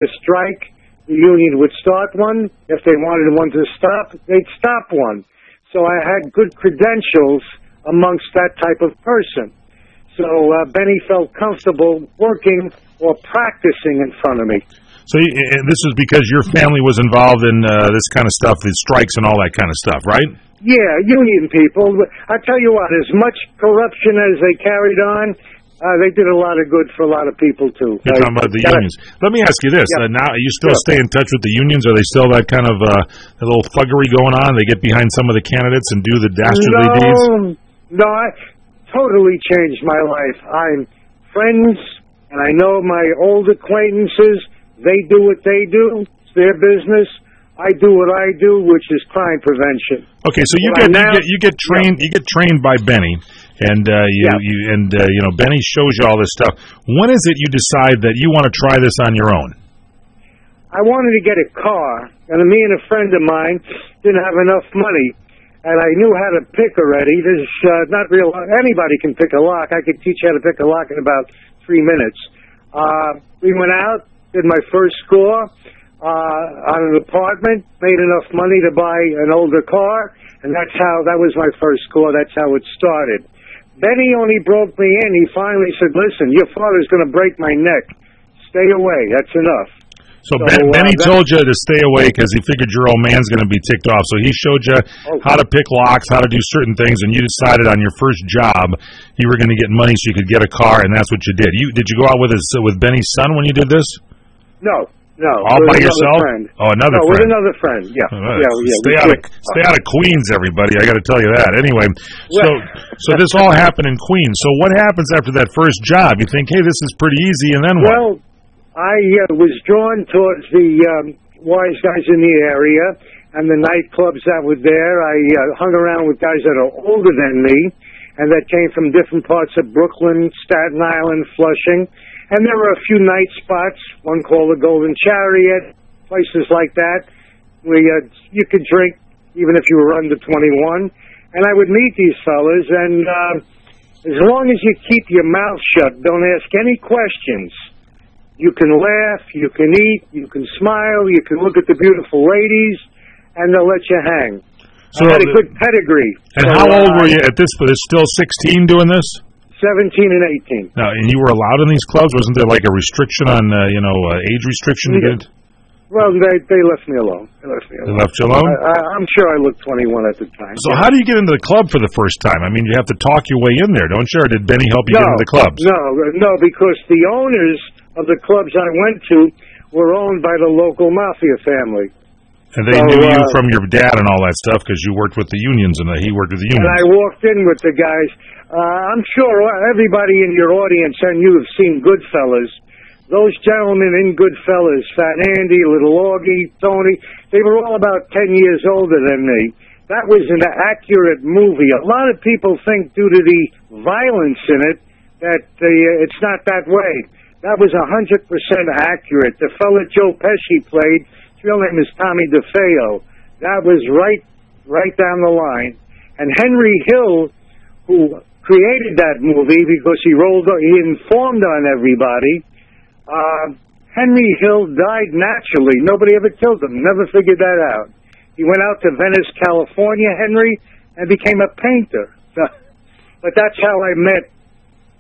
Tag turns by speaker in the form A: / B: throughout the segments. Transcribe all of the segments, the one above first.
A: a strike, the union would start one. If they wanted one to stop, they'd stop one. So I had good credentials amongst that type of person. So Benny felt comfortable working or practicing in front of me.
B: So this is because your family was involved in this kind of stuff, the strikes and all that kind of stuff, right?
A: Yeah, union people. I tell you what, as much corruption as they carried on, they did a lot of good for a lot of people, too.
B: You're talking about the unions. Let me ask you this.
A: Yeah.
B: Now, you still stay in touch with the unions? Are they still that kind of a little thuggery going on? They get behind some of the candidates and do the dastardly deeds?
A: No, I totally changed my life. I'm friends, and I know my old acquaintances. They do what they do. It's their business. I do what I do, which is crime prevention.
B: Okay, so you get trained by Benny, and Benny shows you all this stuff. When is it you decide that you want to try this on your own?
A: I wanted to get a car, and me and a friend of mine didn't have enough money, and I knew how to pick already. There's not real. Anybody can pick a lock. I could teach you how to pick a lock in about 3 minutes. We went out, did my first score. On an apartment, made enough money to buy an older car, and that was my first score. That's how it started. Benny only broke me in. He finally said, "Listen, your father's going to break my neck. Stay away. That's enough."
B: So Benny told you to stay away because he figured your old man's going to be ticked off. So he showed you how to pick locks, how to do certain things, and you decided on your first job you were going to get money so you could get a car, and that's what you did. Did you go out with Benny's son when you did this?
A: No.
B: All by yourself?
A: Friend.
B: Oh, another friend.
A: With another friend. Yeah.
B: Stay out of Queens, everybody. I got to tell you that. Anyway, so this all happened in Queens. So what happens after that first job? You think, hey, this is pretty easy, and then what?
A: Well, I was drawn towards the wise guys in the area and the nightclubs that were there. I hung around with guys that are older than me and that came from different parts of Brooklyn, Staten Island, Flushing. And there were a few night spots, one called the Golden Chariot, places like that, where you could drink even if you were under 21. And I would meet these fellas, and as long as you keep your mouth shut, don't ask any questions. You can laugh, you can eat, you can smile, you can look at the beautiful ladies, and they'll let you hang. So I had a good pedigree.
B: And how old were you at this point? Still 16 doing this?
A: 17 and 18.
B: Now, and you were allowed in these clubs? Wasn't there like a restriction on, age restriction to get?
A: Well, they left me alone.
B: They left you alone?
A: I'm sure I looked 21 at the time.
B: So how do you get into the club for the first time? I mean, you have to talk your way in there, don't you? Or did Benny help you get into the clubs?
A: No, because the owners of the clubs I went to were owned by the local mafia family.
B: And they knew you from your dad and all that stuff because you worked with the unions and he worked with the unions.
A: And I walked in with the guys. I'm sure everybody in your audience and you have seen Goodfellas. Those gentlemen in Goodfellas, Fat Andy, Little Augie, Tony, they were all about 10 years older than me. That was an accurate movie. A lot of people think due to the violence in it that it's not that way. That was 100% accurate. The fella Joe Pesci played, his real name is Tommy DeFeo. That was right down the line. And Henry Hill, who created that movie because he informed on everybody, Henry Hill died naturally. Nobody ever killed him. Never figured that out. He went out to Venice, California, Henry, and became a painter. But that's how I met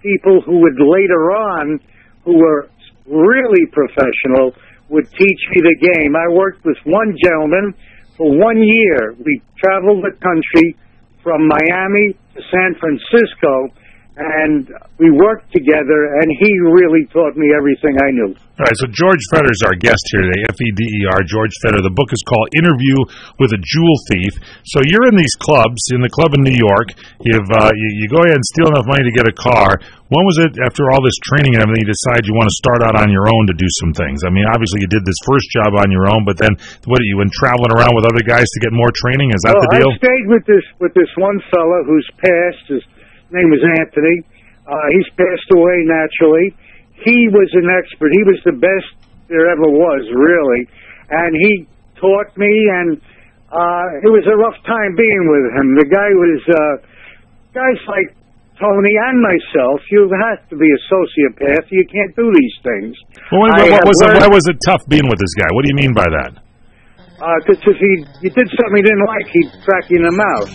A: people who would later on, who were really professional, would teach me the game. I worked with one gentleman for 1 year. We traveled the country from Miami to San Francisco, and we worked together, and he really taught me everything I knew.
B: All right, so George Feder is our guest here today, F-E-D-E-R, George Feder. The book is called Interview with a Jewel Thief. So you're in these clubs, in the club in New York. You go ahead and steal enough money to get a car. When was it, after all this training and everything, you decide you want to start out on your own to do some things? I mean, obviously you did this first job on your own, but then what, you went traveling around with other guys to get more training? Is that the deal?
A: I stayed with this one fella who's passed. His name was Anthony. He's passed away naturally. He was an expert. He was the best there ever was, really. And he taught me, and it was a rough time being with him. The guy was, guys like Tony and myself, you have to be a sociopath. You can't do these things.
B: Well, why was it tough being with this guy? What do you mean by that?
A: Because if you did something he didn't like, he'd crack you in the mouth.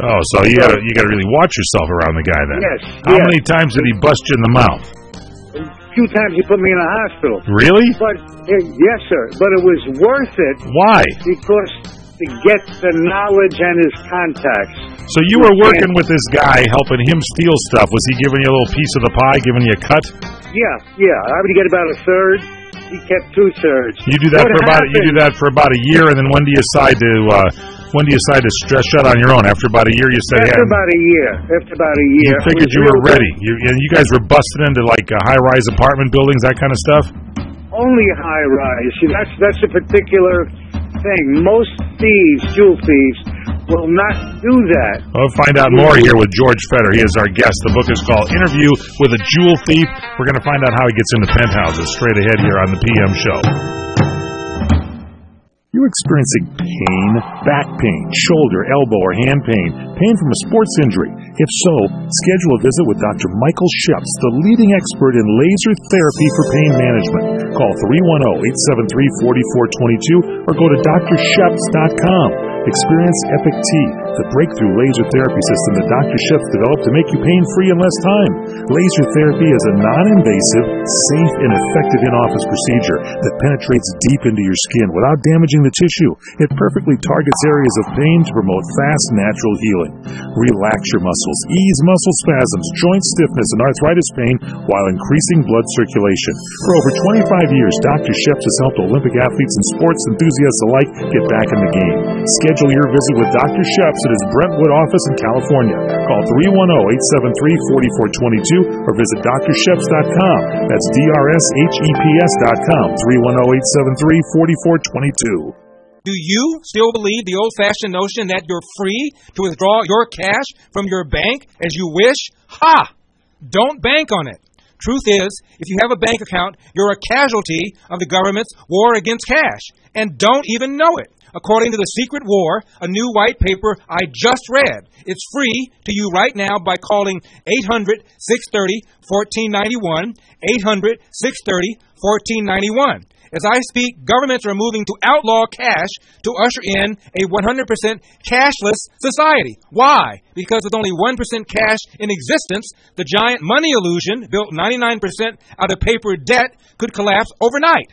B: Oh, so you got to really watch yourself around the guy then.
A: Yes.
B: How many times did he bust you in the mouth?
A: A few times he put me in a hospital.
B: Really?
A: But yes, sir. But it was worth it.
B: Why?
A: Because to get the knowledge and his contacts.
B: So you were working with this guy, helping him steal stuff. Was he giving you a little piece of the pie, giving you a cut?
A: Yeah. I would get about a third. He kept 2/3.
B: You do that for about a year, and then when do you decide to shut on your own? After about a year, you said.
A: After about a year.
B: You figured you were ready. You guys were busting into like high-rise apartment buildings, that kind of stuff.
A: Only high-rise. That's a particular thing. Most thieves, jewel thieves, will not do that.
B: We'll find out more here with George Feder. He is our guest. The book is called Interview with a Jewel Thief. We're going to find out how he gets into penthouses straight ahead here on the PM Show.
C: You're experiencing pain, back pain, shoulder, elbow, or hand pain from a sports injury? If so, schedule a visit with Dr. Michael Sheps, the leading expert in laser therapy for pain management. Call 310-873-4422 or go to drsheps.com. Experience Epic T, the breakthrough laser therapy system that Dr. Sheps developed to make you pain-free in less time. Laser therapy is a non-invasive, safe, and effective in-office procedure that penetrates deep into your skin without damaging the tissue. It perfectly targets areas of pain to promote fast, natural healing. Relax your muscles, ease muscle spasms, joint stiffness, and arthritis pain while increasing blood circulation. For over 25 years, Dr. Sheps has helped Olympic athletes and sports enthusiasts alike get back in the game. Schedule your visit with Dr. Sheps at his Brentwood office in California. Call 310-873-4422 or visit drsheps.com. That's DRSHEPS.com. 310-873-4422.
D: Do you still believe the old-fashioned notion that you're free to withdraw your cash from your bank as you wish? Ha! Don't bank on it. Truth is, if you have a bank account, you're a casualty of the government's war against cash and don't even know it. According to The Secret War, a new white paper I just read. It's free to you right now by calling 800-630-1491, 800-630-1491. As I speak, governments are moving to outlaw cash to usher in a 100% cashless society. Why? Because with only 1% cash in existence, the giant money illusion, built 99% out of paper debt, could collapse overnight.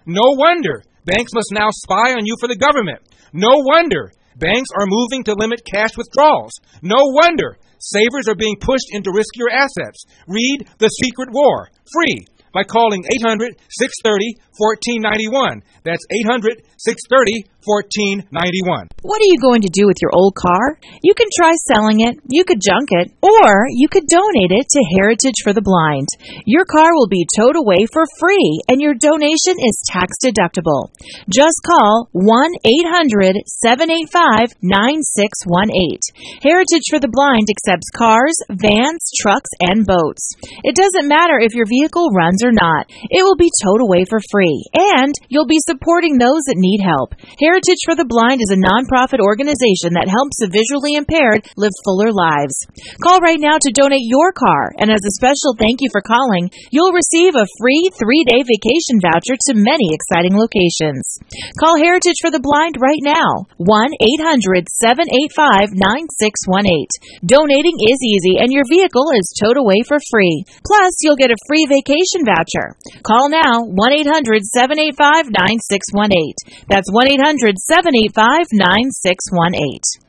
D: No wonder banks must now spy on you for the government. No wonder banks are moving to limit cash withdrawals. No wonder savers are being pushed into riskier assets. Read The Secret War, free, by calling 800-630-1491. That's 800-630-1491.
E: What are you going to do with your old car? You can try selling it, you could junk it, or you could donate it to Heritage for the Blind. Your car will be towed away for free, and your donation is tax deductible. Just call 1-800-785-9618. Heritage for the Blind accepts cars, vans, trucks, and boats. It doesn't matter if your vehicle runs or not. It will be towed away for free, and you'll be supporting those that need help. Heritage for the Blind is a nonprofit organization that helps the visually impaired live fuller lives. Call right now to donate your car, and as a special thank you for calling, you'll receive a free 3-day vacation voucher to many exciting locations. Call Heritage for the Blind right now, 1-800-785-9618. Donating is easy, and your vehicle is towed away for free. Plus, you'll get a free vacation voucher. Call now, 1-800-785-9618. That's 1-800-785-9618.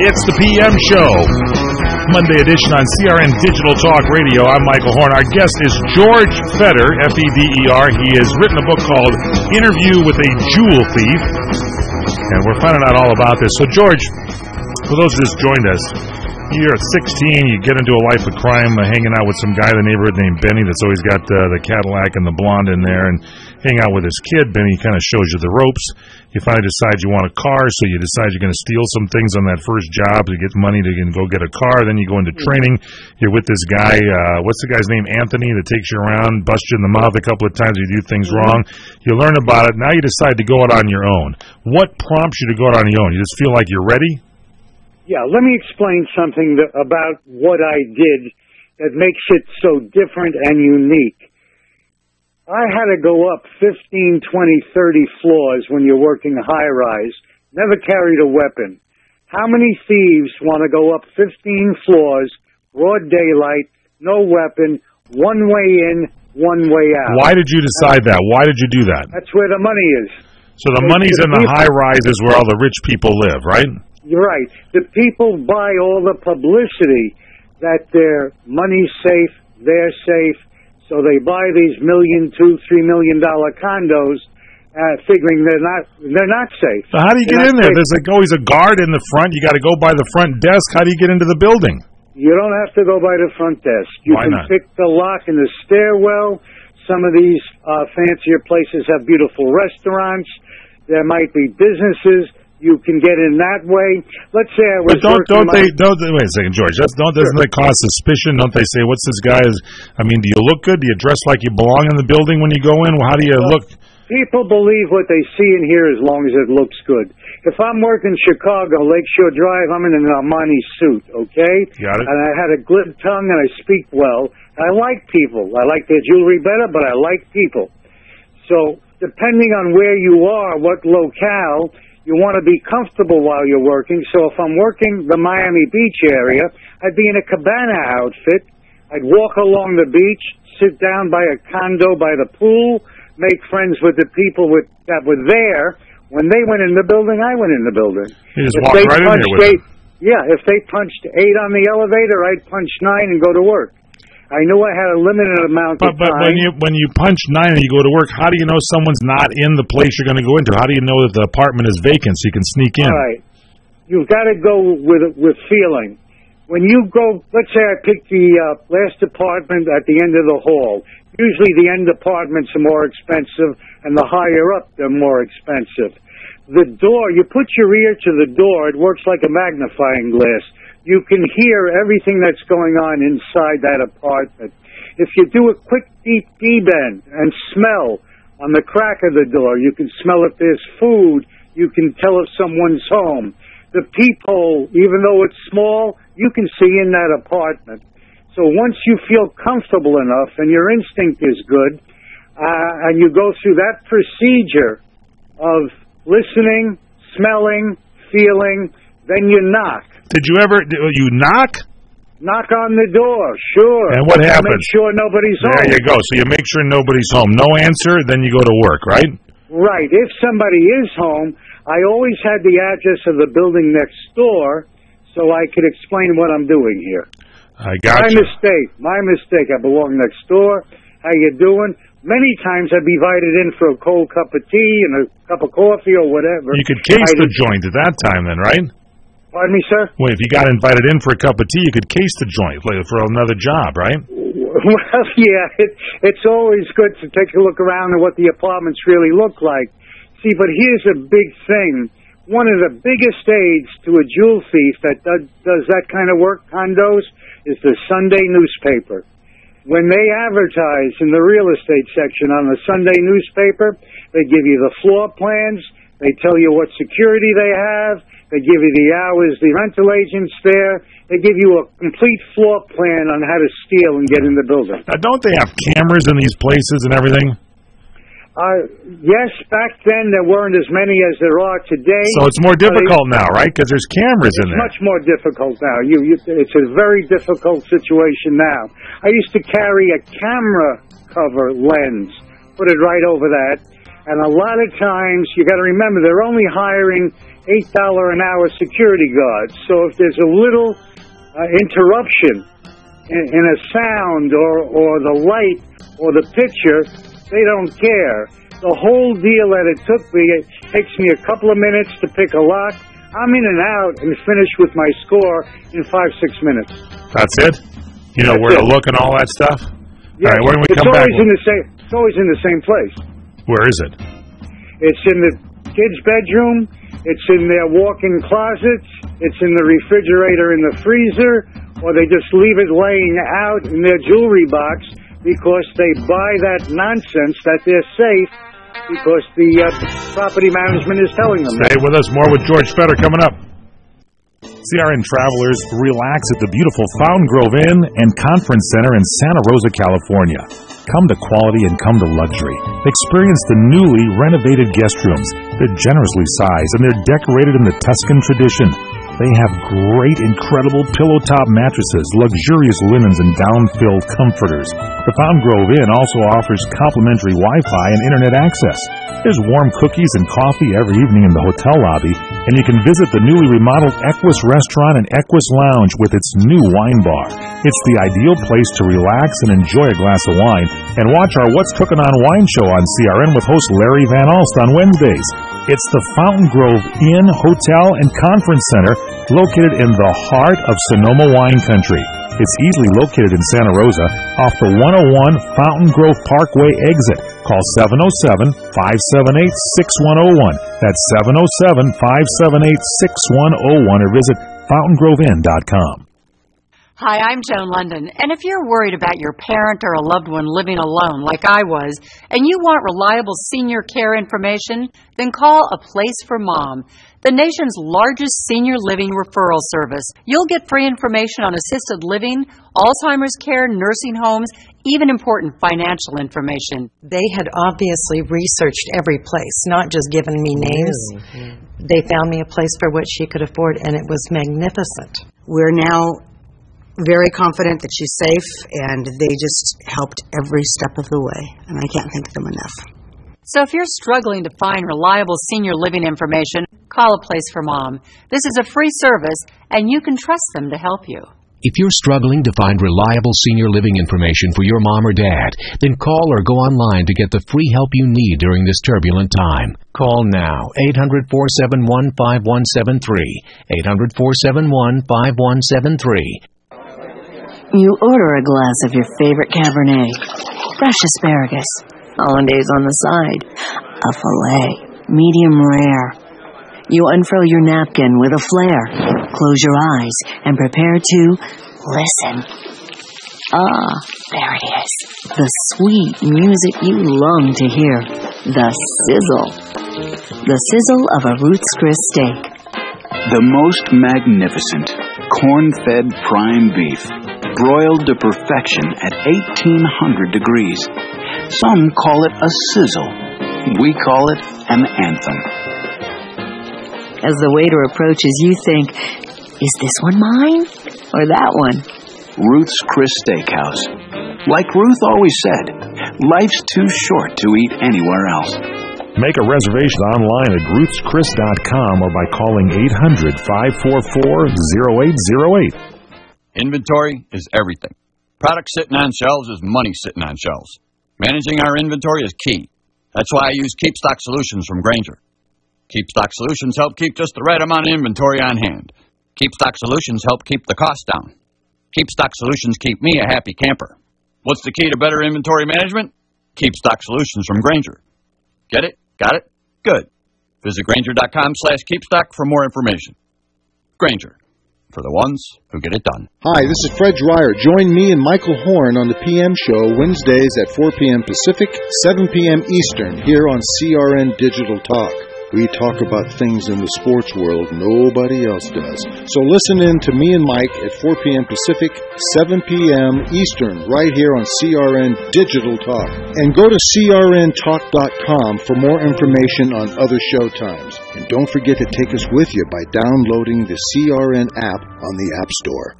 B: It's the PM Show, Monday edition on CRN Digital Talk Radio. I'm Michael Horn. Our guest is George Feder, F-E-D-E-R. He has written a book called Interview with a Jewel Thief, and we're finding out all about this. So, George, for those who just joined us, you're at 16, you get into a life of crime, hanging out with some guy in the neighborhood named Benny that's always got the Cadillac and the blonde in there, and hang out with his kid, then he kind of shows you the ropes. You finally decide you want a car, so you decide you're going to steal some things on that first job to get money to go get a car. Then you go into training. You're with this guy, what's the guy's name, Anthony, that takes you around, busts you in the mouth a couple of times, you do things wrong. You learn about it. Now you decide to go out on your own. What prompts you to go out on your own? You just feel like you're ready?
A: Yeah, let me explain something about what I did that makes it so different and unique. I had to go up 15, 20, 30 floors when you're working high-rise. Never carried a weapon. How many thieves want to go up 15 floors, broad daylight, no weapon, one way in, one way out?
B: Why did you decide that? Why did you do that?
A: That's where the money is.
B: So the money's in the high-rises where all the rich people live, right?
A: You're right. The people buy all the publicity that their money's safe, they're safe, so they buy these $1 million, $2, $3 million condos, figuring they're not safe.
B: So how do you get in there? There's always a guard in the front. You got to go by the front desk. How do you get into the building?
A: You don't have to go by the front desk. You
B: Why
A: can
B: not?
A: pick the lock in the stairwell. Some of these fancier places have beautiful restaurants. There might be businesses. You can get in that way. Let's say I was
B: don't wait a second, George. Doesn't that cause suspicion? Don't they say, what's this guy? Do you look good? Do you dress like you belong in the building when you go in? Well, how do you look?
A: People believe what they see and hear as long as it looks good. If I'm working Chicago, Lakeshore Drive, I'm in an Armani suit, okay?
B: Got it.
A: And I had a glib tongue and I speak well. I like people. I like their jewelry better, but I like people. So depending on where you are, what locale, you want to be comfortable while you're working. So if I'm working the Miami Beach area, I'd be in a cabana outfit. I'd walk along the beach, sit down by a condo by the pool, make friends with the people that were there. When they went in the building, I went in the building.
B: You just walk right in there with them.
A: Yeah, if they punched 8 on the elevator, I'd punch 9 and go to work. I knew I had a limited amount of time.
B: But when you punch 9 and you go to work, how do you know someone's not in the place you're going to go into? How do you know that the apartment is vacant so you can sneak in?
A: All right. You've got to go with feeling. When you go, let's say I pick the last apartment at the end of the hall. Usually the end apartments are more expensive, and the higher up, they're more expensive. The door, you put your ear to the door, it works like a magnifying glass. You can hear everything that's going on inside that apartment. If you do a quick, deep D-bend and smell on the crack of the door, you can smell if there's food. You can tell if someone's home. The peephole, even though it's small, you can see in that apartment. So once you feel comfortable enough and your instinct is good, and you go through that procedure of listening, smelling, feeling, then you knock.
B: Did you knock?
A: Knock on the door, sure.
B: And what happens?
A: Make sure nobody's home.
B: There you go. So you make sure nobody's home. No answer, then you go to work, right?
A: Right. If somebody is home, I always had the address of the building next door so I could explain what I'm doing here.
B: I got
A: you. My mistake. I belong next door. How you doing? Many times I'd be invited in for a cold cup of tea and a cup of coffee or whatever.
B: You could case the joint at that time then, right?
A: Pardon me, sir?
B: Well, if you got invited in for a cup of tea, you could case the joint for another job, right?
A: Well, yeah, it's always good to take a look around at what the apartments really look like. See, but here's a big thing. One of the biggest aids to a jewel thief that does that kind of work, condos, is the Sunday newspaper. When they advertise in the real estate section on the Sunday newspaper, they give you the floor plans, they tell you what security they have, they give you the hours the rental agent's there. They give you a complete floor plan on how to steal and get in the building.
B: Now, don't they have cameras in these places and everything?
A: Yes, back then there weren't as many as there are today.
B: So it's more difficult now, right? Because there's cameras in there.
A: It's much more difficult now. It's a very difficult situation now. I used to carry a camera cover lens, put it right over that. And a lot of times, you got to remember, they're only hiring $8 an hour security guards. So if there's a little interruption in a sound or the light or the picture, they don't care. The whole deal that it takes me a couple of minutes to pick a lock. I'm in and out and finish with my score in 5-6 minutes.
B: That's it? You know where to look and all that stuff?
A: Yeah,
B: all right, when we come back,
A: it's always in the same place.
B: Where is it?
A: It's in the kids' bedroom. It's in their walk-in closets. It's in the refrigerator in the freezer. Or they just leave it laying out in their jewelry box because they buy that nonsense that they're safe because the property management is telling them.
B: Stay with us. More with George Feder coming up. CRN travelers, relax at the beautiful Fountain Grove Inn and Conference Center in Santa Rosa, California. Come to quality and come to luxury. Experience the newly renovated guest rooms. They're generously sized and they're decorated in the Tuscan tradition. They have great, incredible pillow-top mattresses, luxurious linens, and down-filled comforters. The Fountain Grove Inn also offers complimentary Wi-Fi and internet access. There's warm cookies and coffee every evening in the hotel lobby, and you can visit the newly remodeled Equus Restaurant and Equus Lounge with its new wine bar. It's the ideal place to relax and enjoy a glass of wine, and watch our What's Cooking on Wine show on CRN with host Larry Van Alst on Wednesdays. It's the Fountain Grove Inn, Hotel, and Conference Center located in the heart of Sonoma wine country. It's easily located in Santa Rosa off the 101 Fountain Grove Parkway exit. Call 707-578-6101. That's 707-578-6101 or visit fountaingrovinn.com.
F: Hi, I'm Joan London, and if you're worried about your parent or a loved one living alone like I was, and you want reliable senior care information, then call A Place for Mom, the nation's largest senior living referral service. You'll get free information on assisted living, Alzheimer's care, nursing homes, even important financial information.
G: They had obviously researched every place, not just given me names. They found me a place for what she could afford, and it was magnificent.
H: We're now very confident that she's safe, and they just helped every step of the way, and I can't thank them enough.
F: So if you're struggling to find reliable senior living information, call A Place for Mom. This is a free service, and you can trust them to help you.
I: If you're struggling to find reliable senior living information for your mom or dad, then call or go online to get the free help you need during this turbulent time. Call now, 800-471-5173, 800-471-5173.
J: You order a glass of your favorite Cabernet, fresh asparagus, hollandaise on the side, a filet, medium rare. You unfurl your napkin with a flair, close your eyes, and prepare to listen. Ah, there it is. The sweet music you long to hear. The sizzle. The sizzle of a Ruth's Chris steak.
K: The most magnificent corn-fed prime beef, broiled to perfection at 1,800 degrees. Some call it a sizzle. We call it an anthem.
J: As the waiter approaches, you think, is this one mine or that one?
K: Ruth's Chris Steakhouse. Like Ruth always said, life's too short to eat anywhere else.
C: Make a reservation online at ruthschris.com or by calling 800-544-0808.
L: Inventory is everything. Product sitting on shelves is money sitting on shelves. Managing our inventory is key. That's why I use KeepStock Solutions from Grainger. KeepStock Solutions help keep just the right amount of inventory on hand. KeepStock Solutions help keep the cost down. KeepStock Solutions keep me a happy camper. What's the key to better inventory management? KeepStock Solutions from Grainger. Get it? Got it? Good. Visit Grainger.com/KeepStock for more information. Grainger, for the ones who get it done.
M: Hi, this is Fred Dreyer. Join me and Michael Horn on the PM show Wednesdays at 4 p.m. Pacific, 7 p.m. Eastern, here on CRN Digital Talk. We talk about things in the sports world nobody else does. So listen in to me and Mike at 4 p.m. Pacific, 7 p.m. Eastern, right here on CRN Digital Talk. And go to crntalk.com for more information on other show times. And don't forget to take us with you by downloading the CRN app on the App Store.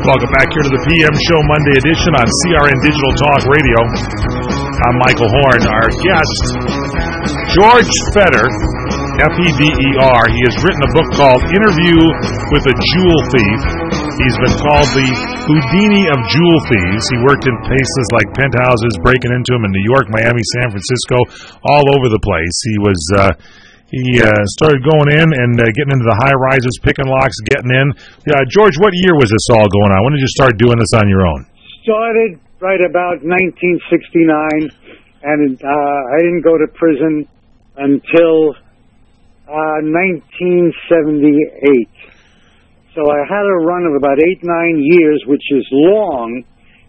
B: Welcome back here to the PM Show Monday edition on CRN Digital Talk Radio. I'm Michael Horn. Our guest, George Feder, F-E-D-E-R. He has written a book called Interview with a Jewel Thief. He's been called the Houdini of jewel thieves. He worked in places like penthouses, breaking into them in New York, Miami, San Francisco, all over the place. He started going in and getting into the high rises, picking locks, getting in. George, what year was this all going on? When did you start doing this on your own?
A: Started right about 1969, and I didn't go to prison until 1978. So I had a run of about 8-9 years, which is long,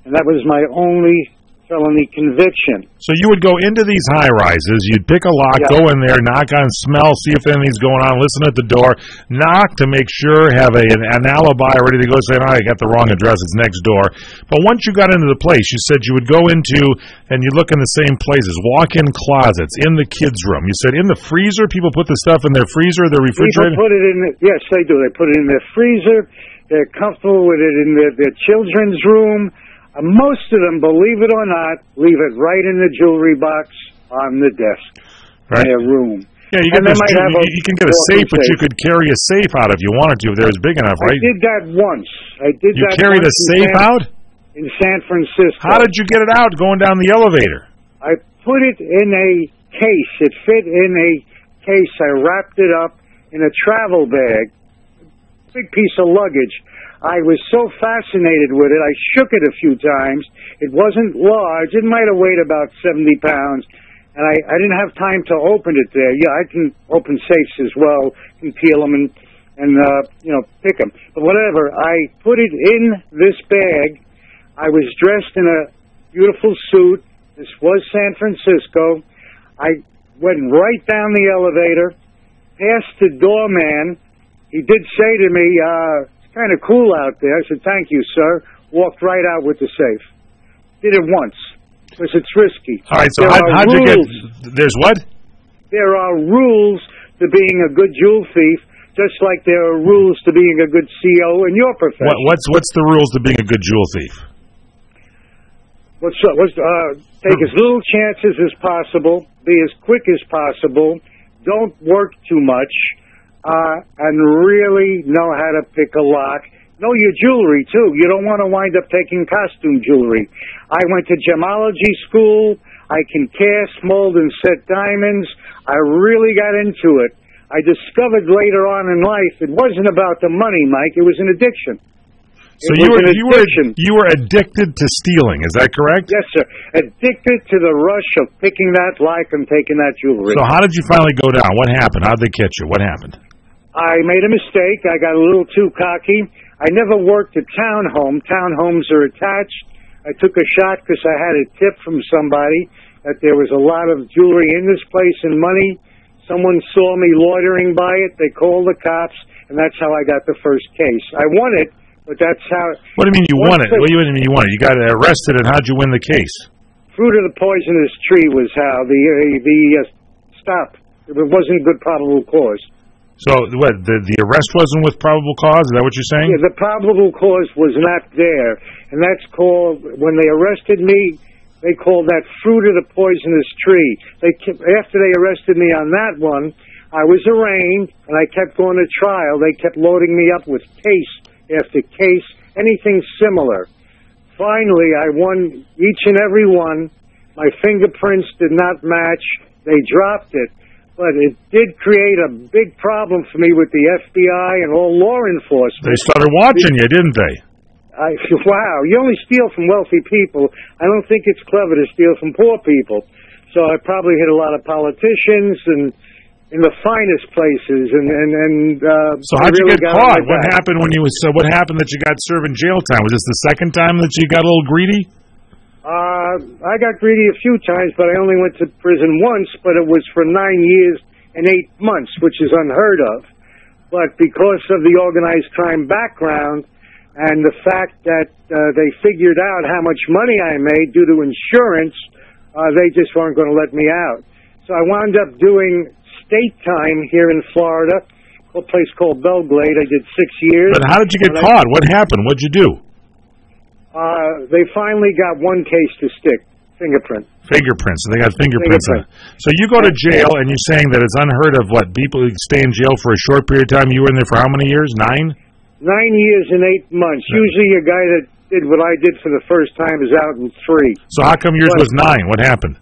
A: and that was my only felony conviction.
B: So you would go into these high rises, you'd pick a lock, go in there, knock on, smell, see if anything's going on, listen at the door, knock to make sure, have an alibi ready to go, saying, I got the wrong address, it's next door. But once you got into the place, you said you would go into, and you look in the same places, walk-in closets, in the kids' room. You said in the freezer, people put the stuff in their freezer, their refrigerator?
A: People put it in, yes, they do. They put it in their freezer, they're comfortable with it in their children's room. Most of them, believe it or not, leave it right in the jewelry box on the desk in their room.
B: Yeah, you can get a safe, but you could carry a safe out if you wanted to, if it was big enough, right?
A: I did that once.
B: You carried a safe out?
A: In San Francisco.
B: How did you get it out going down the elevator?
A: I put it in a case. It fit in a case. I wrapped it up in a travel bag, big piece of luggage. I was so fascinated with it, I shook it a few times. It wasn't large. It might have weighed about 70 pounds. And I didn't have time to open it there. Yeah, I can open safes as well, can peel them and pick them. But whatever, I put it in this bag. I was dressed in a beautiful suit. This was San Francisco. I went right down the elevator, past the doorman. He did say to me, kind of cool out there. I said, thank you, sir. Walked right out with the safe. Did it once, because it's risky.
B: All right, so how'd you get... There's what?
A: There are rules to being a good jewel thief, just like there are rules to being a good CO in your profession.
B: What's the rules to being a good jewel thief?
A: Take as little chances as possible, be as quick as possible, don't work too much, and really know how to pick a lock. Know your jewelry, too. You don't want to wind up taking costume jewelry. I went to gemology school. I can cast, mold, and set diamonds. I really got into it. I discovered later on in life it wasn't about the money, Mike. It was an addiction.
B: So you were addicted to stealing, is that correct?
A: Yes, sir. Addicted to the rush of picking that lock and taking that jewelry.
B: So how did you finally go down? What happened? How'd they catch you? What happened?
A: I made a mistake. I got a little too cocky. I never worked a townhome. Townhomes are attached. I took a shot because I had a tip from somebody that there was a lot of jewelry in this place and money. Someone saw me loitering by it. They called the cops, and that's how I got the first case. I won it, but that's how...
B: What do you mean you won it? What do you mean you won it? You got arrested, and how'd you win the case?
A: Fruit of the poisonous tree was how the stop. It wasn't good probable cause.
B: So what? The arrest wasn't with probable cause? Is that what you're saying?
A: Yeah, the probable cause was not there, and that's called, when they arrested me, they called that fruit of the poisonous tree. After they arrested me on that one, I was arraigned, and I kept going to trial. They kept loading me up with case after case, anything similar. Finally, I won each and every one. My fingerprints did not match. They dropped it. But it did create a big problem for me with the FBI and all law enforcement.
B: They started watching you, didn't they?
A: Wow, you only steal from wealthy people. I don't think it's clever to steal from poor people. So I probably hit a lot of politicians and in the finest places.
B: So how'd you get caught? What happened when what happened that you got serving jail time? Was this the second time that you got a little greedy?
A: I got greedy a few times, but I only went to prison once, but it was for 9 years and 8 months, which is unheard of. But because of the organized crime background and the fact that they figured out how much money I made due to insurance, they just weren't going to let me out. So I wound up doing state time here in Florida, a place called Belglade. I did 6 years.
B: But how did you get caught? What happened? What'd you do?
A: They finally got one case to stick, fingerprint.
B: Fingerprints. So they got fingerprints. So you go to jail, and you're saying that it's unheard of, what, people stay in jail for a short period of time? You were in there for how many years? 9?
A: 9 years and 8 months. Usually a guy that did what I did for the first time is out in 3.
B: So how come yours was 9? What happened?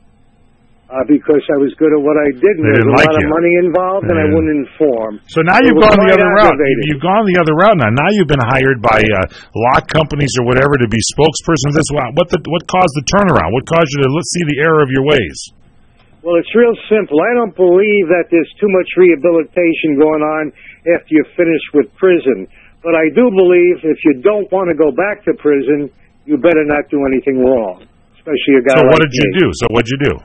A: Because I was good at what I did, and there was a lot of money involved, and I wouldn't inform.
B: So now you've gone the other route. You've gone the other route now. Now you've been hired by lock companies or whatever to be spokesperson of this. What caused the turnaround? What caused you to see the error of your ways?
A: Well, it's real simple. I don't believe that there's too much rehabilitation going on after you're finished with prison. But I do believe if you don't want to go back to prison, you better not do anything wrong, especially a guy like me.
B: So what did you do? What'd you do?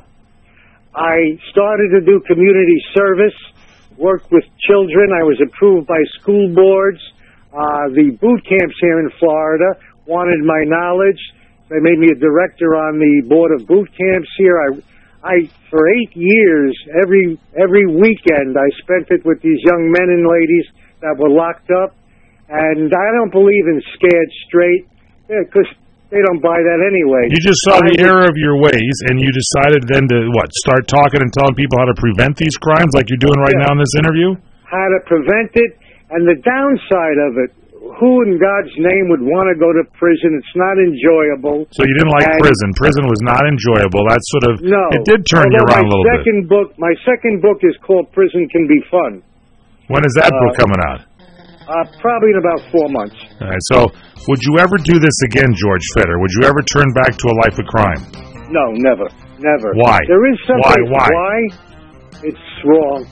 A: I started to do community service, worked with children. I was approved by school boards. The boot camps here in Florida wanted my knowledge. They made me a director on the board of boot camps here. I for 8 years, every weekend, I spent it with these young men and ladies that were locked up. And I don't believe in scared straight, because they don't buy that anyway.
B: You just saw the error of your ways, and you decided then to, start talking and telling people how to prevent these crimes like you're doing right now in this interview?
A: How to prevent it, and the downside of it. Who in God's name would want to go to prison? It's not enjoyable.
B: So you didn't like prison. Prison was not enjoyable. That sort of, it did turn you around a little bit.
A: My second book is called Prison Can Be Fun.
B: When is that book coming out?
A: Probably in about 4 months.
B: All right, so would you ever do this again, George Fetter? Would you ever turn back to a life of crime?
A: No, never. Never.
B: Why?
A: There is something.
B: Why?
A: It's wrong.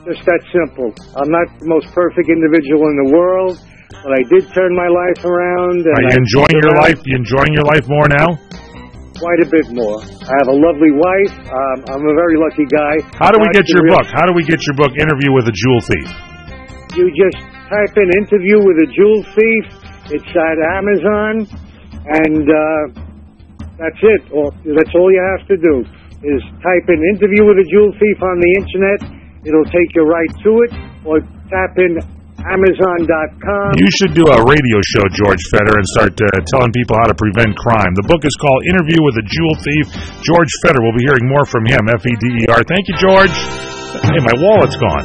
A: Just that simple. I'm not the most perfect individual in the world, but I did turn my life around. And
B: are you enjoying your life? You enjoying your life more now?
A: Quite a bit more. I have a lovely wife. I'm a very lucky guy.
B: How do we get your book? How do we get your book, Interview with a Jewel Thief?
A: You just type in Interview with a Jewel Thief. It's at Amazon, and that's it. That's all you have to do is type in Interview with a Jewel Thief on the Internet. It'll take you right to it, or tap in Amazon.com.
B: You should do a radio show, George Fetter, and start telling people how to prevent crime. The book is called Interview with a Jewel Thief. George Fetter, we'll be hearing more from him, F-E-D-E-R. Thank you, George. Hey, my wallet's gone.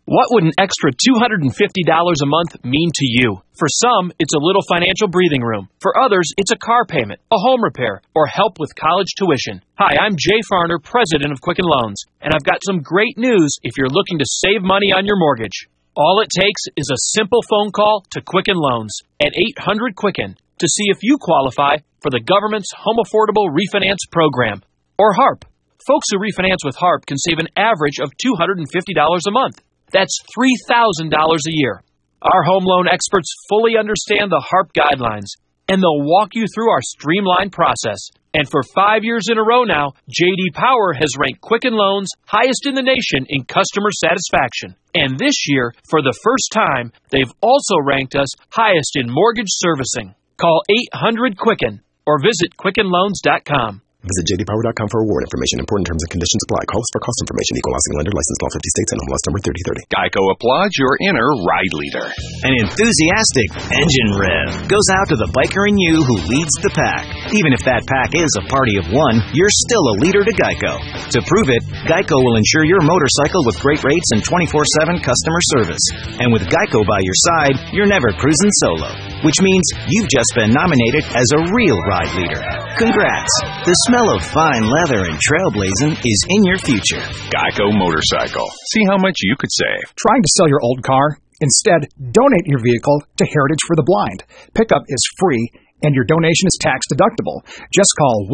N: What would an extra $250 a month mean to you? For some, it's a little financial breathing room. For others, it's a car payment, a home repair, or help with college tuition. Hi, I'm Jay Farner, president of Quicken Loans, and I've got some great news if you're looking to save money on your mortgage. All it takes is a simple phone call to Quicken Loans at 800-QUICKEN to see if you qualify for the government's Home Affordable Refinance Program, or HARP. Folks who refinance with HARP can save an average of $250 a month. That's $3,000 a year. Our home loan experts fully understand the HARP guidelines, and they'll walk you through our streamlined process. And for 5 years in a row now, J.D. Power has ranked Quicken Loans highest in the nation in customer satisfaction. And this year, for the first time, they've also ranked us highest in mortgage servicing. Call 800-QUICKEN or visit QuickenLoans.com.
O: Visit jdpower.com for award information. Important terms and conditions apply. Call us for cost information. Equal housing lender. Licensed law 50 states and MLS number 3030.
P: Geico applauds your inner ride leader.
Q: An enthusiastic engine rev goes out to the biker in you who leads the pack. Even if that pack is a party of one, you're still a leader to Geico. To prove it, Geico will insure your motorcycle with great rates and 24/7 customer service. And with Geico by your side, you're never cruising solo. Which means you've just been nominated as a real ride leader. Congrats! The smell of fine leather and trailblazing is in your future.
P: Geico Motorcycle. See how much you could save.
R: Trying to sell your old car? Instead, donate your vehicle to Heritage for the Blind. Pickup is free, and your donation is tax deductible. Just call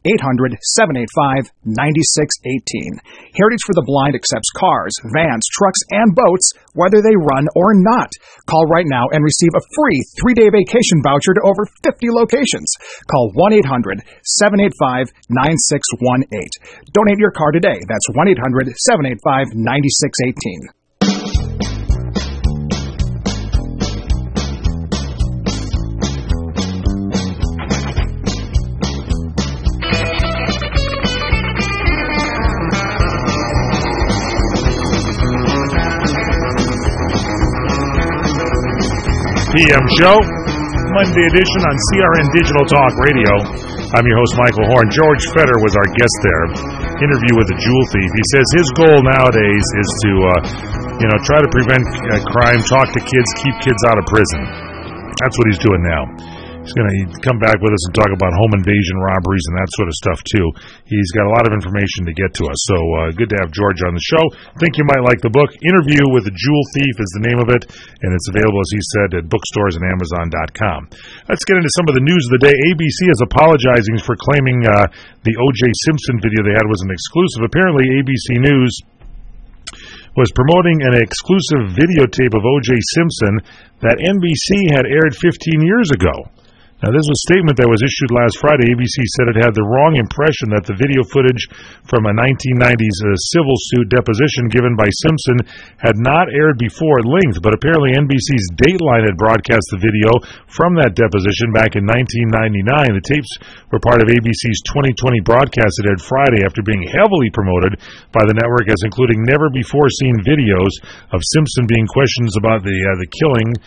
R: 1-800-785-9618. Heritage for the Blind accepts cars, vans, trucks, and boats, whether they run or not. Call right now and receive a free 3-day vacation voucher to over 50 locations. Call 1-800-785-9618. Donate your car today. That's 1-800-785-9618.
B: PM show, Monday edition on CRN Digital Talk Radio. I'm your host, Michael Horn. George Fetter was our guest there. Interview with a Jewel Thief. He says his goal nowadays is to try to prevent crime, talk to kids, keep kids out of prison. That's what he's doing now. He's going to come back with us and talk about home invasion robberies and that sort of stuff, too. He's got a lot of information to get to us, so good to have George on the show. Think you might like the book. Interview with a Jewel Thief is the name of it, and it's available, as he said, at bookstores and Amazon.com. Let's get into some of the news of the day. ABC is apologizing for claiming the O.J. Simpson video they had was an exclusive. Apparently, ABC News was promoting an exclusive videotape of O.J. Simpson that NBC had aired 15 years ago. Now, this was a statement that was issued last Friday. ABC said it had the wrong impression that the video footage from a 1990s civil suit deposition given by Simpson had not aired before at length, but apparently NBC's Dateline had broadcast the video from that deposition back in 1999. The tapes were part of ABC's 2020 broadcast that aired Friday after being heavily promoted by the network as including never-before-seen videos of Simpson being questioned about the killings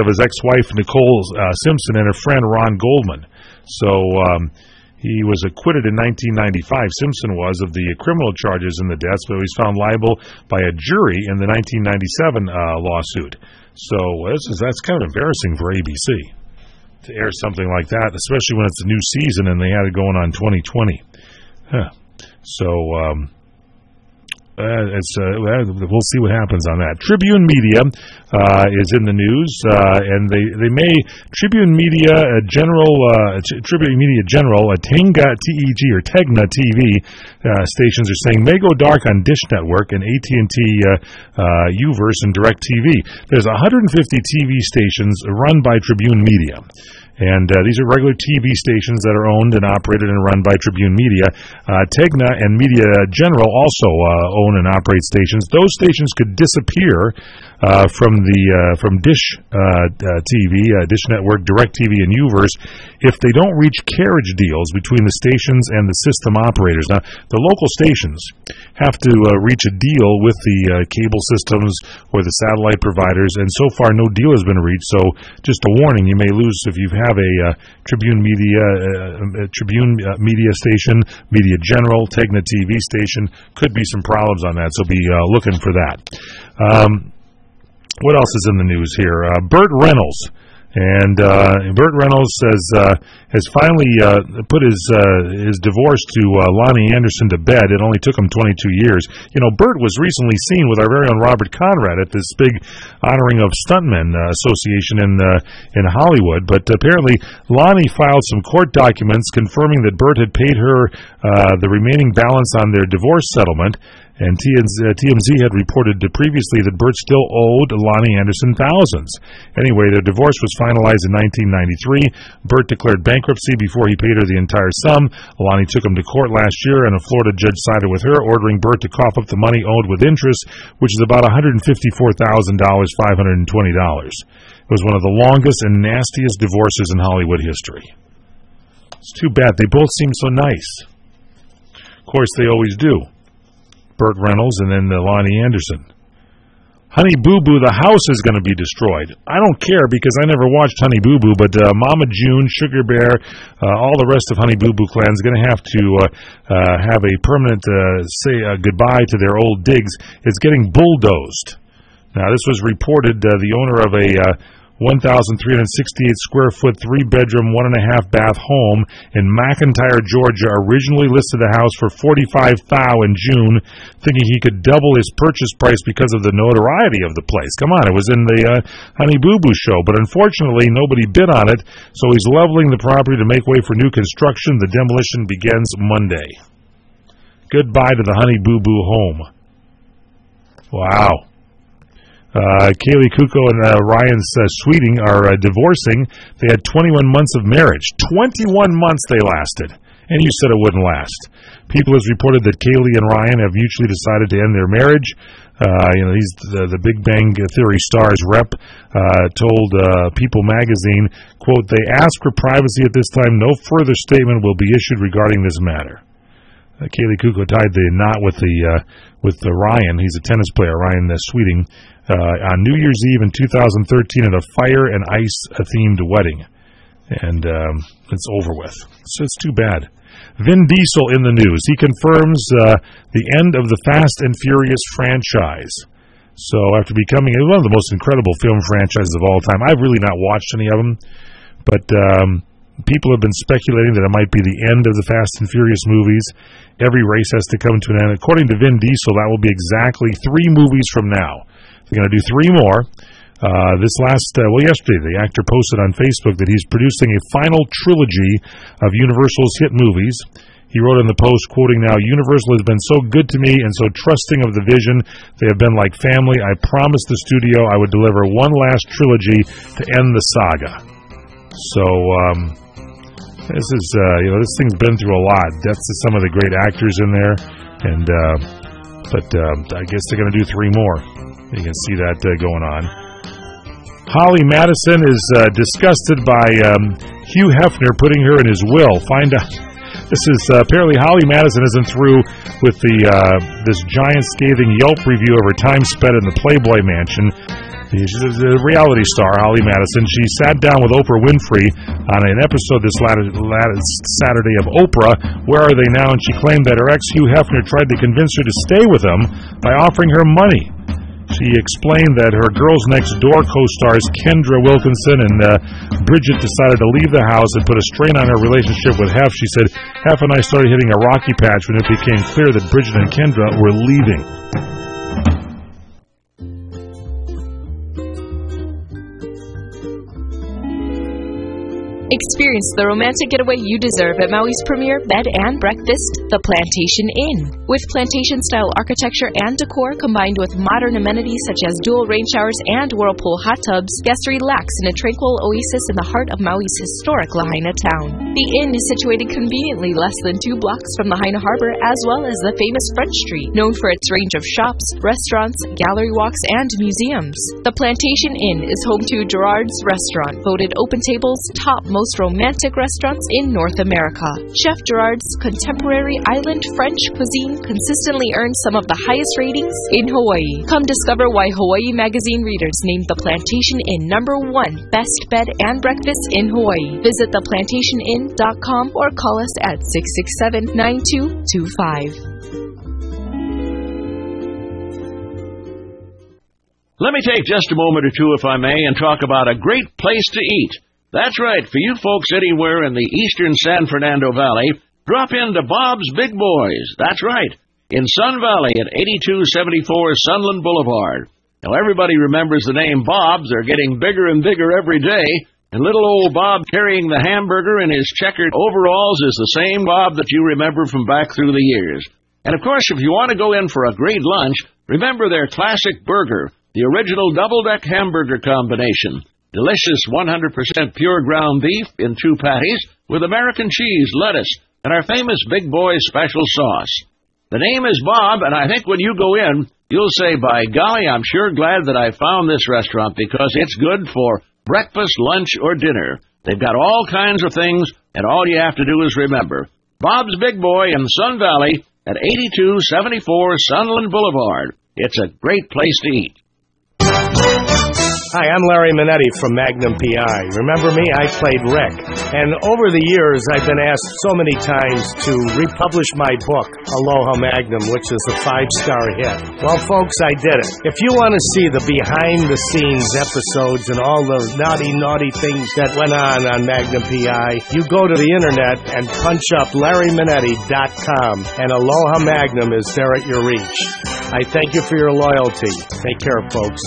B: of his ex-wife Nicole Simpson and her friend Ron Goldman. So he was acquitted in 1995, Simpson was, of the criminal charges in the deaths, but he was found liable by a jury in the 1997 lawsuit. So that's kind of embarrassing for ABC to air something like that, especially when it's a new season and they had it going on 2020. So we'll see what happens on that. Tribune Media is in the news, and they may Tribune Media General, Tenga TEG or Tegna TV stations are saying may go dark on Dish Network and AT&T Uverse and DirecTV. There's 150 TV stations run by Tribune Media. And these are regular TV stations that are owned and operated and run by Tribune Media. Tegna and Media General also own and operate stations. Those stations could disappear from Dish TV, Dish Network, DirecTV, and Uverse if they don't reach carriage deals between the stations and the system operators. Now, the local stations have to reach a deal with the cable systems or the satellite providers, and so far no deal has been reached. So just a warning, you may lose if you have a Tribune Media station, Media General, Tegna TV station. Could be some problems on that, so be looking for that. What else is in the news here? Burt Reynolds. And Burt Reynolds has finally put his divorce to Lonnie Anderson to bed. It only took him 22 years. Burt was recently seen with our very own Robert Conrad at this big honoring of Stuntmen Association in Hollywood. But apparently Lonnie filed some court documents confirming that Burt had paid her the remaining balance on their divorce settlement. And TMZ had reported previously that Burt still owed Lonnie Anderson thousands. Anyway, their divorce was finalized in 1993. Burt declared bankruptcy before he paid her the entire sum. Lonnie took him to court last year, and a Florida judge sided with her, ordering Burt to cough up the money owed with interest, which is about $154,520. It was one of the longest and nastiest divorces in Hollywood history. It's too bad. They both seem so nice. Of course, they always do. Burt Reynolds and then Lonnie Anderson. Honey Boo Boo, the house is going to be destroyed. I don't care because I never watched Honey Boo Boo, but Mama June, Sugar Bear, all the rest of Honey Boo Boo clan is going to have to have a permanent say goodbye to their old digs. It's getting bulldozed. Now, this was reported, the owner of a 1,368 square foot, 3-bedroom, 1.5 bath home in McIntyre, Georgia, originally listed the house for $45,000 in June, thinking he could double his purchase price because of the notoriety of the place. Come on, it was in the Honey Boo Boo show, but unfortunately nobody bid on it, so he's leveling the property to make way for new construction. The demolition begins Monday. Goodbye to the Honey Boo Boo home. Wow. Kaylee Kuko and Ryan Sweeting are divorcing. They had 21 months of marriage. 21 months they lasted. And you said it wouldn't last. People has reported that Kaylee and Ryan have mutually decided to end their marriage. He's the Big Bang Theory star's rep told People magazine, quote, "They ask for privacy at this time. No further statement will be issued regarding this matter." Kaylee Kuko tied the knot with Ryan. He's a tennis player, Ryan Sweeting, on New Year's Eve in 2013 at a fire and ice themed wedding, and it's over with. So it's too bad. Vin Diesel in the news. He confirms the end of the Fast and Furious franchise. So after becoming one of the most incredible film franchises of all time, I've really not watched any of them, but people have been speculating that it might be the end of the Fast and Furious movies. Every race has to come to an end. According to Vin Diesel, that will be exactly 3 movies from now. They're going to do 3 more. Yesterday, the actor posted on Facebook that he's producing a final trilogy of Universal's hit movies. He wrote in the post, quoting now, "Universal has been so good to me and so trusting of the vision. They have been like family. I promised the studio I would deliver one last trilogy to end the saga." So, this is, this thing's been through a lot. Deaths of some of the great actors in there, but I guess they're going to do 3 more. You can see that going on. Holly Madison is disgusted by Hugh Hefner putting her in his will. Find out. This is apparently Holly Madison isn't through with this giant scathing Yelp review of her time spent in the Playboy Mansion. She's a reality star, Holly Madison. She sat down with Oprah Winfrey on an episode this last Saturday of Oprah, Where Are They Now? And she claimed that her ex, Hugh Hefner, tried to convince her to stay with him by offering her money. She explained that her Girls Next Door co-stars Kendra Wilkinson and Bridget decided to leave the house and put a strain on her relationship with Hef. She said, "Hef and I started hitting a rocky patch when it became clear that Bridget and Kendra were leaving."
S: Experience the romantic getaway you deserve at Maui's premier bed and breakfast, the Plantation Inn. With plantation-style architecture and decor combined with modern amenities such as dual rain showers and whirlpool hot tubs, guests relax in a tranquil oasis in the heart of Maui's historic Lahaina town. The inn is situated conveniently less than 2 blocks from Lahaina Harbor, as well as the famous Front Street, known for its range of shops, restaurants, gallery walks, and museums. The Plantation Inn is home to Gerard's Restaurant, voted Open Table's top most romantic restaurants in North America. Chef Gerard's contemporary island French cuisine consistently earns some of the highest ratings in Hawaii. Come discover why Hawaii Magazine readers named the Plantation Inn #1 best bed and breakfast in Hawaii. Visit theplantationinn.com or call us at 667-9225.
T: Let me take just a moment or two, if I may, and talk about a great place to eat. That's right, for you folks anywhere in the eastern San Fernando Valley, drop into Bob's Big Boys. That's right, in Sun Valley at 8274 Sunland Boulevard. Now, everybody remembers the name Bob's. They're getting bigger and bigger every day, and little old Bob carrying the hamburger in his checkered overalls is the same Bob that you remember from back through the years. And, of course, if you want to go in for a great lunch, remember their classic burger, the original double-deck hamburger combination. Delicious 100% pure ground beef in 2 patties with American cheese, lettuce, and our famous Big Boy special sauce. The name is Bob, and I think when you go in, you'll say, "By golly, I'm sure glad that I found this restaurant because it's good for breakfast, lunch, or dinner." They've got all kinds of things, and all you have to do is remember Bob's Big Boy in Sun Valley at 8274 Sunland Boulevard. It's a great place to eat.
U: Hi, I'm Larry Minetti from Magnum PI. Remember me? I played Rick. And over the years, I've been asked so many times to republish my book, Aloha Magnum, which is a 5-star hit. Well, folks, I did it. If you want to see the behind-the-scenes episodes and all the naughty things that went on Magnum PI, you go to the internet and punch up LarryMinetti.com, and Aloha Magnum is there at your reach. I thank you for your loyalty. Take care, folks.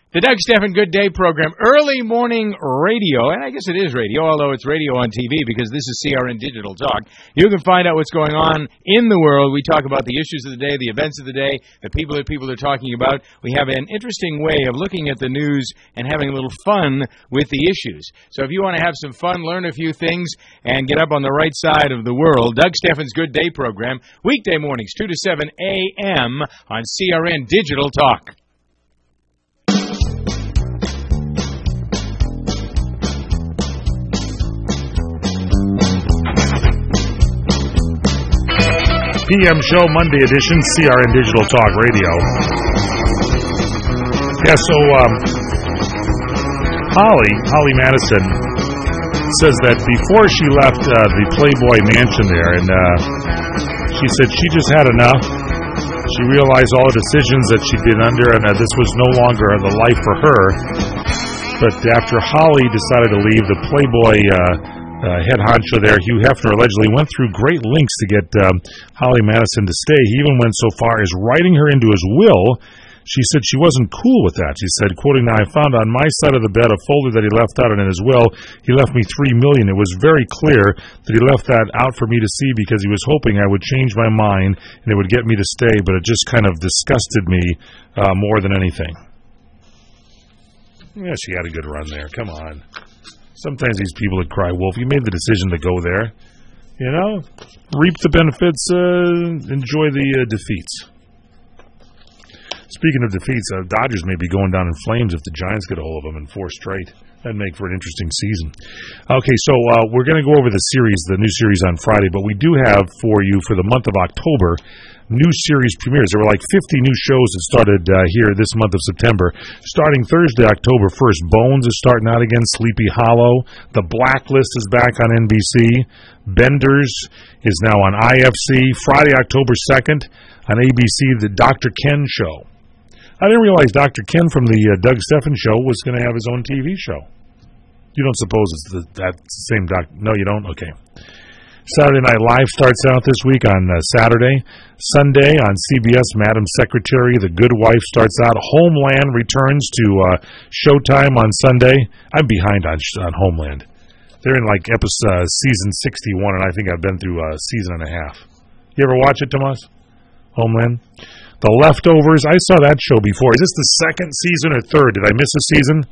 D: The Doug Stephan Good Day program, early morning radio, and I guess it is radio, although it's radio on TV because this is CRN Digital Talk. You can find out what's going on in the world. We talk about the issues of the day, the events of the day, the people that people are talking about. We have an interesting way of looking at the news and having a little fun with the issues. So if you want to have some fun, learn a few things, and get up on the right side of the world, Doug Stephan's Good Day program, weekday mornings, 2 to 7 a.m. on CRN Digital Talk.
B: PM show, Monday edition, CRN Digital Talk Radio. Yeah, so Holly Madison says that before she left the Playboy Mansion there, and she said she just had enough. She realized all the decisions that she'd been under and that this was no longer the life for her. But after Holly decided to leave, the Playboy head honcho there, Hugh Hefner, allegedly went through great lengths to get Holly Madison to stay. He even went so far as writing her into his will. She said she wasn't cool with that. She said, quoting, "Now, I found on my side of the bed a folder that he left out, and in his will, he left me $3 million. It was very clear that he left that out for me to see because he was hoping I would change my mind and it would get me to stay, but it just kind of disgusted me more than anything." Yeah, she had a good run there. Come on. Sometimes these people that cry wolf, you made the decision to go there. You know, reap the benefits, enjoy the defeats. Speaking of defeats, Dodgers may be going down in flames if the Giants get a hold of them in 4 straight. That'd make for an interesting season. Okay, so we're going to go over the new series on Friday, but we do have for you for the month of October new series premieres. There were like 50 new shows that started here this month of September. Starting Thursday, October 1st, Bones is starting out again, Sleepy Hollow. The Blacklist is back on NBC. Benders is now on IFC. Friday, October 2nd, on ABC, The Dr. Ken Show. I didn't realize Dr. Ken from the Doug Stephan Show was going to have his own TV show. You don't suppose it's that same Doc? No, you don't? Okay. Saturday Night Live starts out this week on Saturday. Sunday on CBS, Madam Secretary, The Good Wife starts out. Homeland returns to Showtime on Sunday. I'm behind on Homeland. They're in like season 61, and I think I've been through a season and a half. You ever watch it, Tomas? Homeland? The Leftovers, I saw that show before. Is this the second season or third? Did I miss a season?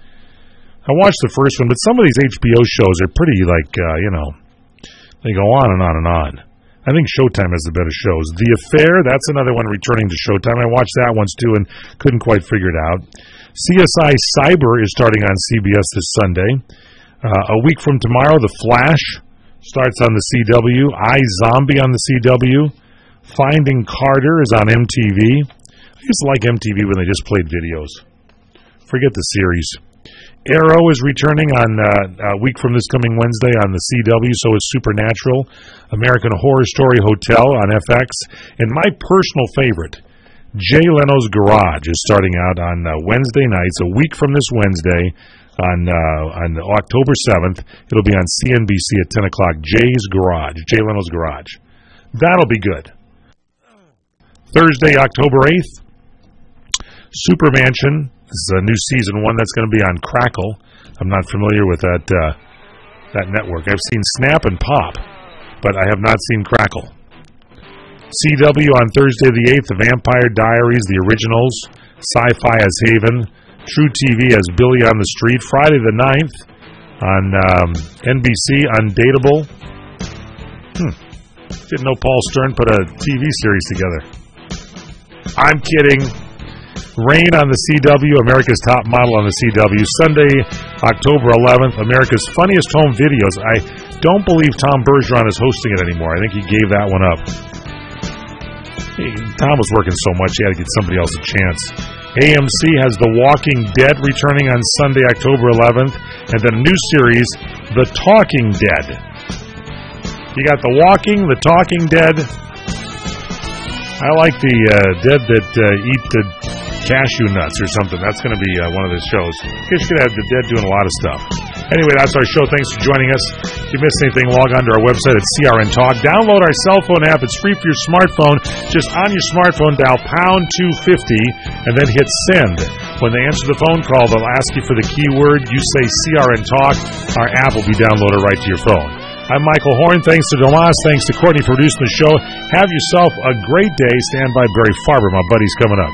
B: I watched the first one, but some of these HBO shows are pretty, they go on and on and on. I think Showtime has the better shows. The Affair, that's another one returning to Showtime. I watched that once too and couldn't quite figure it out. CSI Cyber is starting on CBS this Sunday. A week from tomorrow, The Flash starts on the CW. iZombie on the CW. Finding Carter is on MTV. I used to like MTV when they just played videos. Forget the series. Arrow is returning on a week from this coming Wednesday on the CW, so is Supernatural. American Horror Story Hotel on FX. And my personal favorite, Jay Leno's Garage is starting out on Wednesday nights, a week from this Wednesday on October 7th. It'll be on CNBC at 10 o'clock. Jay Leno's Garage. That'll be good. Thursday, October 8th, Supermansion. This is a new season 1 that's going to be on Crackle. I'm not familiar with that network. I've seen Snap and Pop, but I have not seen Crackle. CW on Thursday the 8th, The Vampire Diaries, The Originals, Sci-Fi as Haven, True TV as Billy on the Street. Friday the 9th on NBC, Undateable. Didn't know Paul Stern put a TV series together. I'm kidding. Rain on the CW, America's Top Model on the CW. Sunday, October 11th, America's Funniest Home Videos. I don't believe Tom Bergeron is hosting it anymore. I think he gave that one up. Tom was working so much, he had to get somebody else a chance. AMC has The Walking Dead returning on Sunday, October 11th. And then a new series, The Talking Dead. You got The Walking, The Talking Dead. I like the dead that eat the cashew nuts or something. That's going to be one of the shows. You could have the dead doing a lot of stuff. Anyway, that's our show. Thanks for joining us. If you missed anything, log on to our website at CRN Talk. Download our cell phone app. It's free for your smartphone. Just on your smartphone, dial pound 250 and then hit send. When they answer the phone call, they'll ask you for the keyword. You say CRN Talk. Our app will be downloaded right to your phone. I'm Michael Horn. Thanks to Tomas. Thanks to Courtney for producing the show. Have yourself a great day. Stand by Barry Farber. My buddy's coming up.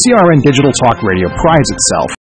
R: CRN Digital Talk Radio prides itself